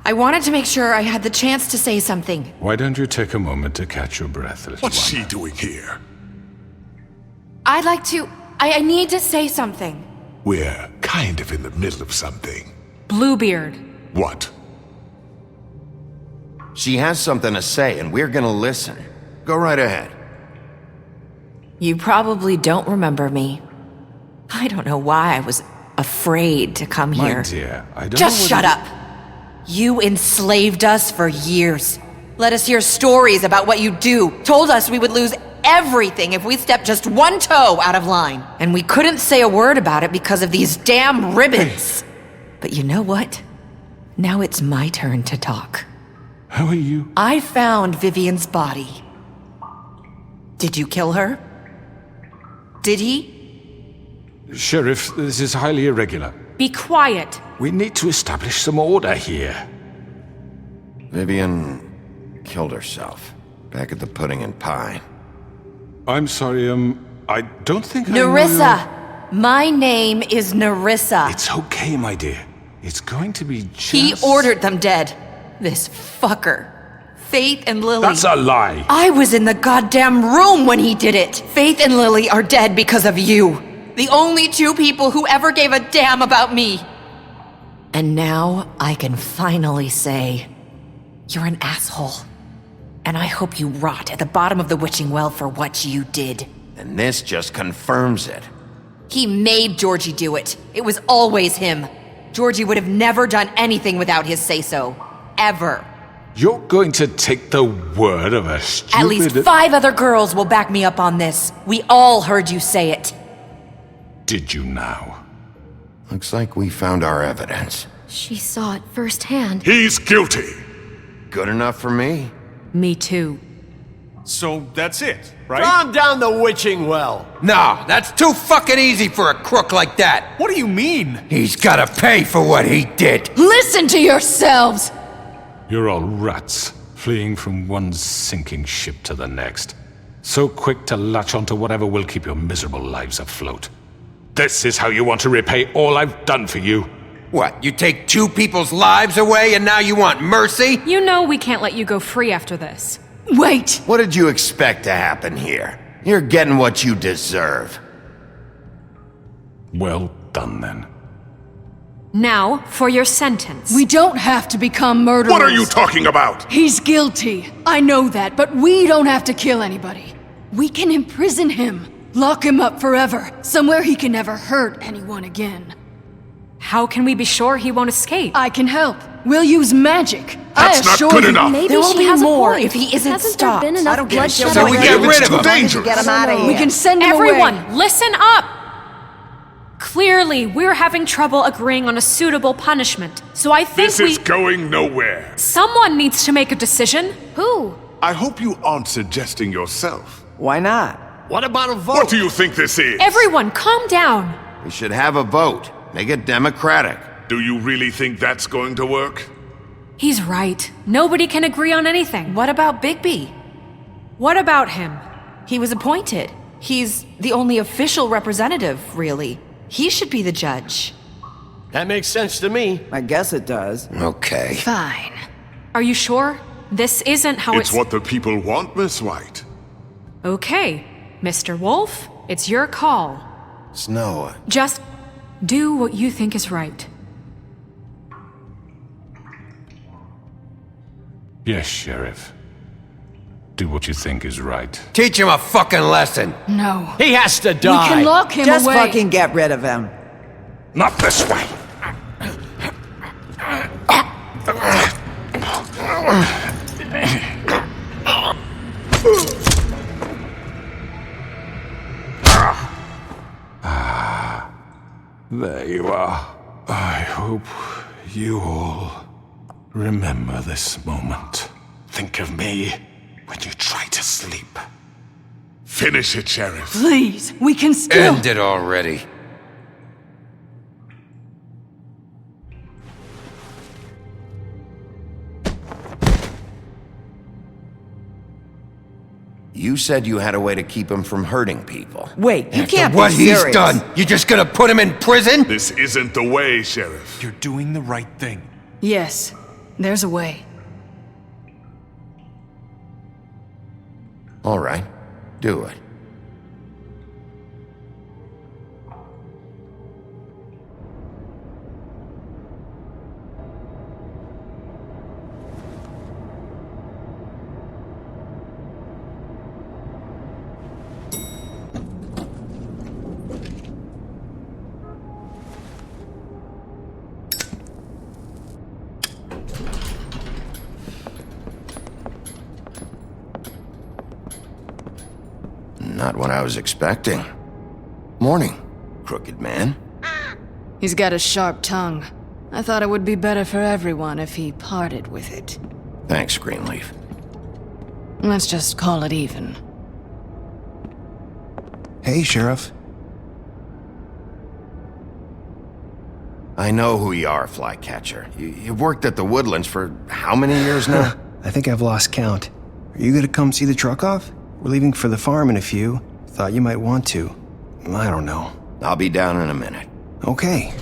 S17: I wanted to make sure I had the chance to say something.
S7: Why don't you take a moment to catch your breath, little
S15: What's
S7: one?
S15: she doing here?
S17: I'd like to— I need to say something.
S15: We're kind of in the middle of something.
S3: Bluebeard.
S15: What?
S2: She has something to say, and we're gonna listen. Go right ahead.
S17: You probably don't remember me. I don't know why I was afraid to come
S7: My
S17: here.
S7: dear, I don't
S17: Just
S7: know
S17: shut up! You enslaved us for years. Let us hear stories about what you do. Told us we would lose everything if we stepped just one toe out of line. And we couldn't say a word about it because of these damn ribbons. But you know what? Now it's my turn to talk.
S7: How are you?
S17: I found Vivian's body. Did you kill her? Did he?
S7: Sheriff, this is highly irregular.
S3: Be quiet.
S7: We need to establish some order here.
S2: Vivian killed herself back at the Pudding and Pie.
S7: I'm sorry, I don't think
S17: Nerissa! My name is Nerissa.
S7: It's okay, my dear. It's going to be just—
S17: He ordered them dead. This fucker. Faith and Lily.
S7: That's a lie.
S17: I was in the goddamn room when he did it. Faith and Lily are dead because of you. The only two people who ever gave a damn about me. And now I can finally say, you're an asshole. And I hope you rot at the bottom of the witching well for what you did.
S2: And this just confirms it.
S17: He made Georgie do it. It was always him. Georgie would have never done anything without his say-so. Ever.
S7: You're going to take the word of a stupid—
S17: At least 5 other girls will back me up on this. We all heard you say it.
S7: Did you now?
S2: Looks like we found our evidence.
S14: She saw it firsthand.
S15: He's guilty.
S2: Good enough for me.
S3: Me too.
S16: So that's it, right?
S11: Calm down the witching well.
S13: No, that's too fucking easy for a crook like that.
S16: What do you mean?
S13: He's gotta pay for what he did.
S1: Listen to yourselves!
S7: You're all rats, fleeing from one sinking ship to the next. So quick to latch onto whatever will keep your miserable lives afloat. This is how you want to repay all I've done for you?
S13: What, you take 2 people's lives away and now you want mercy?
S3: You know we can't let you go free after this.
S1: Wait!
S2: What did you expect to happen here? You're getting what you deserve.
S7: Well done, then.
S3: Now, for your sentence.
S1: We don't have to become murderers.
S15: What are you talking about?
S1: He's guilty. I know that, but we don't have to kill anybody. We can imprison him. Lock him up forever. Somewhere he can never hurt anyone again.
S3: How can we be sure he won't escape?
S1: I can help. We'll use magic.
S15: That's not good enough.
S14: Maybe
S17: There will
S14: she
S17: be
S14: has
S17: more
S14: a point.
S17: if he isn't
S14: Hasn't
S17: stopped.
S14: there been enough
S4: I don't give a
S14: bloodshed
S4: shit.
S13: So we
S14: already?
S13: get rid of him.
S15: Dangerous.
S4: Get him out of here.
S1: We can send him
S3: Everyone,
S1: away.
S3: listen up! Clearly, we're having trouble agreeing on a suitable punishment, so I think
S15: This is going nowhere.
S3: Someone needs to make a decision.
S14: Who?
S15: I hope you aren't suggesting yourself.
S4: Why not?
S16: What about a vote?
S15: What do you think this is?
S3: Everyone, calm down.
S2: We should have a vote. Make it democratic.
S15: Do you really think that's going to work?
S3: He's right. Nobody can agree on anything.
S17: What about Bigby?
S3: What about him?
S17: He was appointed. He's the only official representative, really. He should be the judge.
S16: That makes sense to me.
S4: I guess it does.
S2: Okay.
S1: Fine.
S3: Are you sure? This isn't how
S15: It's what the people want, Miss White.
S3: Okay, Mr. Wolf, it's your call.
S2: Snow,
S3: Just do what you think is right.
S7: Yes, Sheriff. Do what you think is right.
S13: Teach him a fucking lesson.
S1: No.
S16: He has to
S1: We
S16: die.
S1: can lock him
S4: Just
S1: away.
S4: fucking get rid of him.
S15: Not this way.
S7: There you are. I hope you all remember this moment.
S15: Think of me when you try to sleep. Finish it, Sheriff.
S1: Please, we can still.
S13: End it already.
S2: you said you had a way to keep him from hurting people.
S4: Wait, you
S13: After
S4: can't
S13: what
S4: be
S13: he's
S4: serious.
S13: done, you just gonna put him in prison?
S15: This isn't the way, Sheriff.
S16: You're doing the right thing.
S1: Yes, there's a way.
S2: All right, do it. Not what I was expecting. Morning, crooked man.
S1: He's got a sharp tongue. I thought it would be better for everyone if he parted with it.
S2: Thanks, Greenleaf.
S1: Let's just call it even.
S18: Hey, Sheriff.
S2: I know who you are, Flycatcher. You've worked at the Woodlands for how many years now?
S18: I think I've lost count. Are you gonna come see the truck off? We're leaving for the farm in a few. Thought you might want to. I don't know.
S2: I'll be down in a minute.
S18: Okay,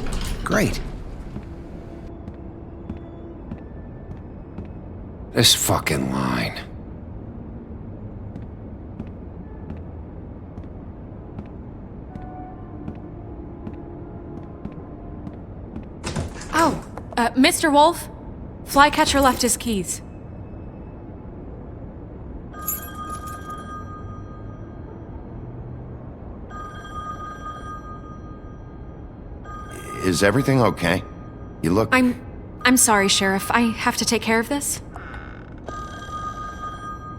S18: great.
S13: This fucking line.
S3: Oh, Mr. Wolf, Flycatcher left his keys.
S2: Is everything okay? You look...
S3: I'm sorry, Sheriff. I have to take care of this.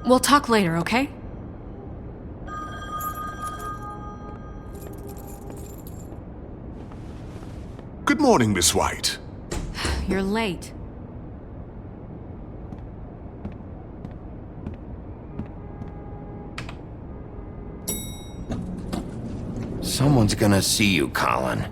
S3: We'll talk later, okay?
S15: Good morning, Miss White.
S3: You're late.
S2: Someone's gonna see you, Colin.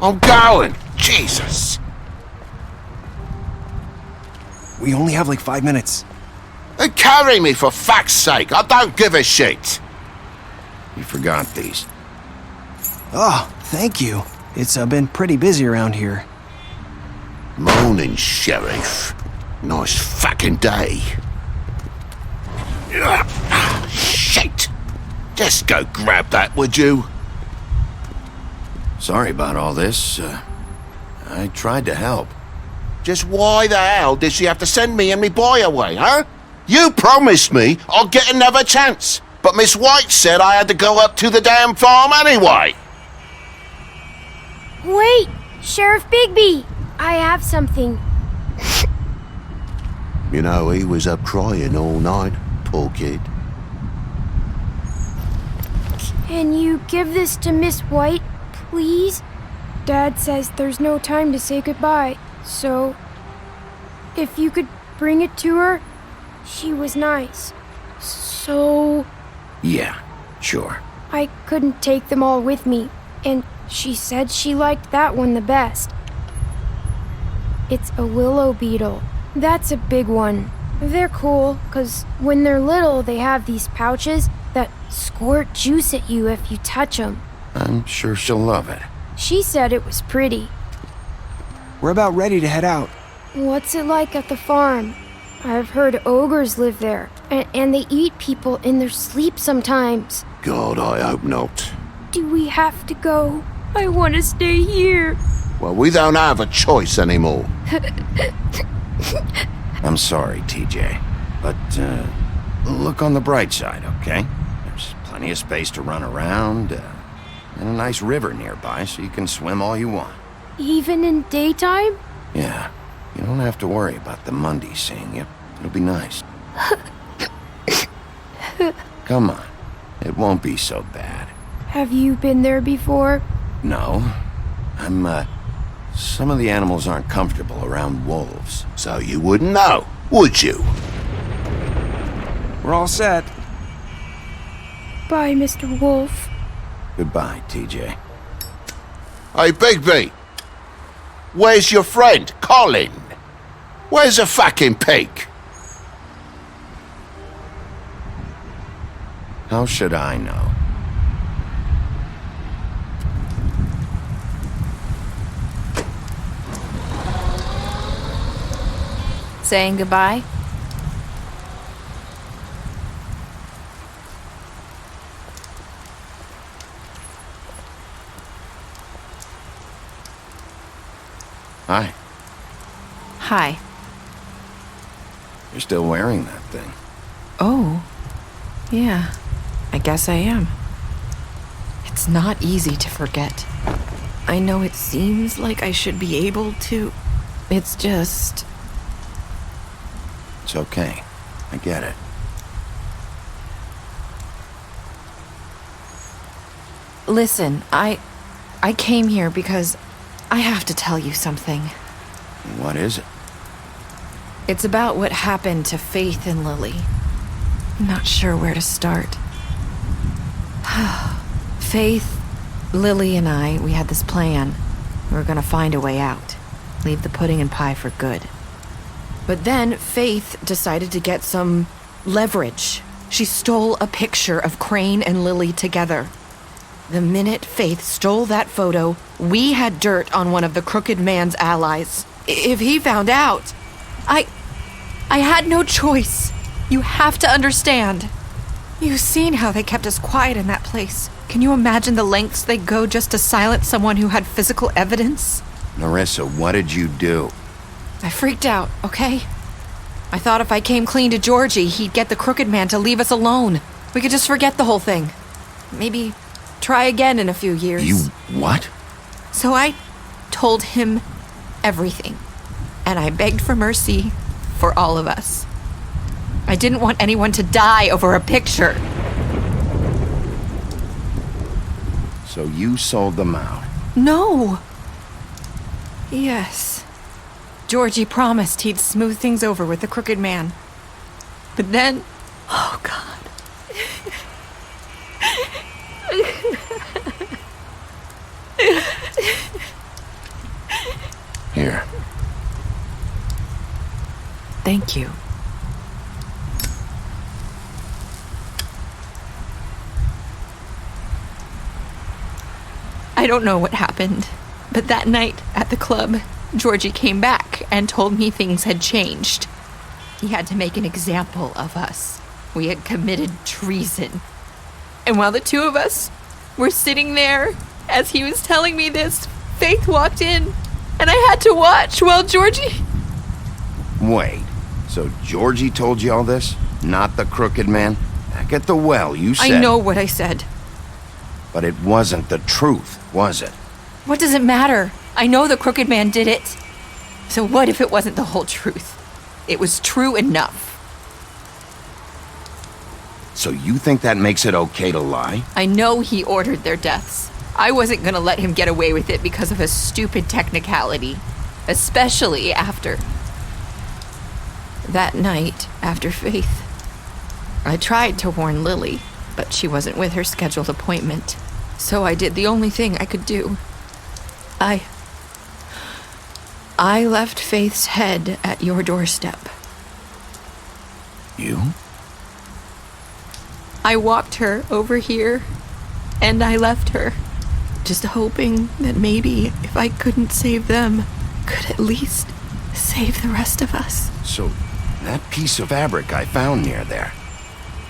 S2: I'm going. Jesus.
S18: We only have like 5 minutes.
S2: Then carry me for fuck's sake. I don't give a shit. You forgot these.
S18: Oh, thank you. It's been pretty busy around here.
S2: Morning, Sheriff. Nice fucking day. Shit. Just go grab that, would you? Sorry about all this. I tried to help. Just why the hell did she have to send me and me boy away, huh? You promised me I'll get another chance, but Miss White said I had to go up to the damn farm anyway.
S14: Wait! Sheriff Bigby! I have something.
S2: You know, he was up crying all night, poor kid.
S14: Can you give this to Miss White, please? Dad says there's no time to say goodbye, so if you could bring it to her, she was nice. So
S2: Yeah, sure.
S14: I couldn't take them all with me, and she said she liked that one the best. It's a willow beetle. That's a big one. They're cool, 'cause when they're little, they have these pouches that squirt juice at you if you touch them.
S2: I'm sure she'll love it.
S14: She said it was pretty.
S18: We're about ready to head out.
S14: What's it like at the farm? I've heard ogres live there, and they eat people in their sleep sometimes.
S2: God, I hope not.
S14: Do we have to go? I want to stay here.
S2: Well, we don't have a choice anymore. I'm sorry, TJ, but look on the bright side, okay? There's plenty of space to run around, and a nice river nearby so you can swim all you want.
S14: Even in daytime?
S2: Yeah, you don't have to worry about the Monday seeing you. It'll be nice. Come on, it won't be so bad.
S14: Have you been there before?
S2: No, some of the animals aren't comfortable around wolves, so you wouldn't know, would you?
S18: We're all set.
S14: Bye, Mr. Wolf.
S2: Goodbye, TJ. Hey, Bigby! Where's your friend, Colin? Where's the fucking pig? How should I know?
S19: Saying goodbye?
S2: Hi.
S19: Hi.
S2: You're still wearing that thing.
S3: Oh. Yeah. I guess I am. It's not easy to forget. I know it seems like I should be able to. It's just.
S2: It's okay. I get it.
S3: Listen, I came here because I have to tell you something.
S2: What is it?
S3: It's about what happened to Faith and Lily. I'm not sure where to start. Faith, Lily, and I, we had this plan. We were gonna find a way out. Leave the pudding and pie for good. But then Faith decided to get some leverage. She stole a picture of Crane and Lily together. The minute Faith stole that photo, we had dirt on one of the crooked man's allies. If he found out, I had no choice. You have to understand. You've seen how they kept us quiet in that place. Can you imagine the lengths they go just to silence someone who had physical evidence?
S2: Narissa, what did you do?
S3: I freaked out, okay? I thought if I came clean to Georgie, he'd get the crooked man to leave us alone. We could just forget the whole thing. Maybe try again in a few years.
S2: You what?
S3: So I told him everything. And I begged for mercy for all of us. I didn't want anyone to die over a picture.
S2: So you sold them out?
S3: No. Yes. Georgie promised he'd smooth things over with the crooked man. But then... Oh, God.
S19: Thank you.
S17: I don't know what happened, but that night at the club, Georgie came back and told me things had changed. He had to make an example of us. We had committed treason. And while the two of us were sitting there, as he was telling me this, Faith walked in, and I had to watch while Georgie...
S2: Wait, so Georgie told you all this? Not the crooked man? Back at the well, you said...
S17: I know what I said.
S2: But it wasn't the truth, was it?
S17: What does it matter? I know the crooked man did it. So what if it wasn't the whole truth? It was true enough.
S2: So you think that makes it okay to lie?
S17: I know he ordered their deaths. I wasn't gonna let him get away with it because of a stupid technicality. Especially after... that night, after Faith. I tried to warn Lily, but she wasn't with her scheduled appointment. So I did the only thing I could do. I left Faith's head at your doorstep.
S2: You?
S17: I walked her over here, and I left her, just hoping that maybe if I couldn't save them, could at least save the rest of us.
S2: So, that piece of fabric I found near there,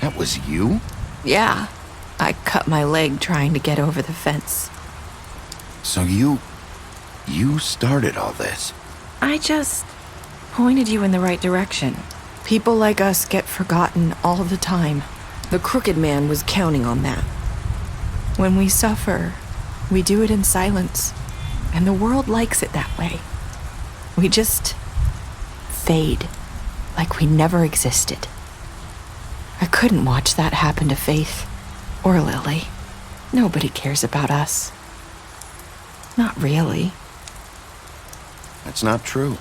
S2: that was you?
S17: Yeah, I cut my leg trying to get over the fence.
S2: So you started all this?
S19: I just pointed you in the right direction.
S17: People like us get forgotten all the time. The crooked man was counting on that. When we suffer, we do it in silence, and the world likes it that way. We just fade, like we never existed. I couldn't watch that happen to Faith, or Lily. Nobody cares about us. Not really.
S2: That's not true.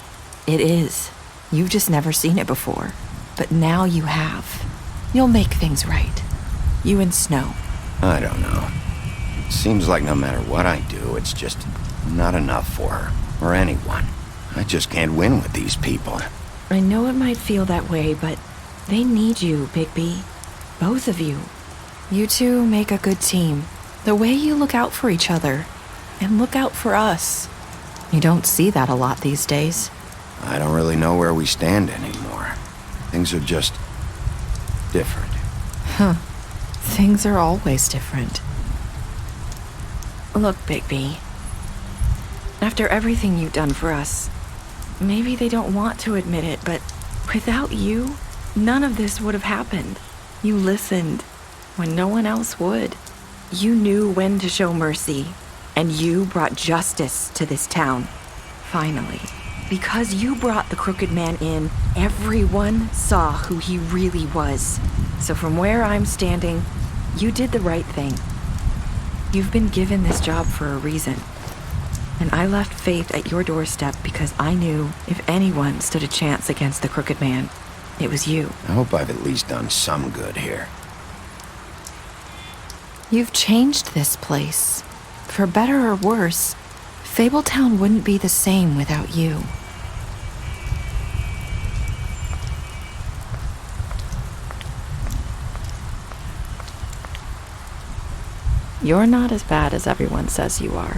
S17: It is. You've just never seen it before. But now you have. You'll make things right. You and Snow.
S2: I don't know. It seems like no matter what I do, it's just not enough for her, or anyone. I just can't win with these people.
S19: I know it might feel that way, but they need you, Bigby. Both of you.
S17: You two make a good team. The way you look out for each other, and look out for us. You don't see that a lot these days.
S2: I don't really know where we stand anymore. Things are just different.
S17: Huh. Things are always different.
S19: Look, Bigby. After everything you've done for us, maybe they don't want to admit it, but without you, none of this would have happened. You listened when no one else would. You knew when to show mercy, and you brought justice to this town. Finally. Because you brought the crooked man in, everyone saw who he really was. So from where I'm standing, you did the right thing. You've been given this job for a reason. And I left Faith at your doorstep because I knew if anyone stood a chance against the crooked man, it was you.
S2: I hope I've at least done some good here.
S17: You've changed this place. For better or worse, Fabletown wouldn't be the same without you.
S19: You're not as bad as everyone says you are.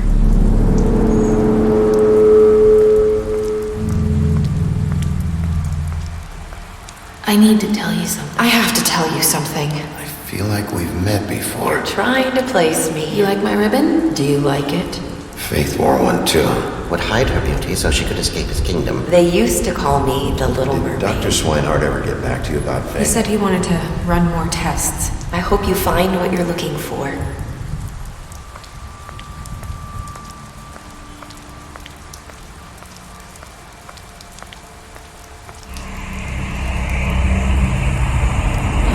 S17: I need to tell you something. I have to tell you something.
S2: I feel like we've met before.
S17: You're trying to place me. You like my ribbon? Do you like it?
S2: Faith wore one too.
S20: Would hide her beauty so she could escape his kingdom.
S17: They used to call me the Little Mermaid.
S2: Dr. Swinehart ever get back to you about Faith?
S17: He said he wanted to run more tests. I hope you find what you're looking for.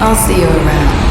S17: I'll see you around.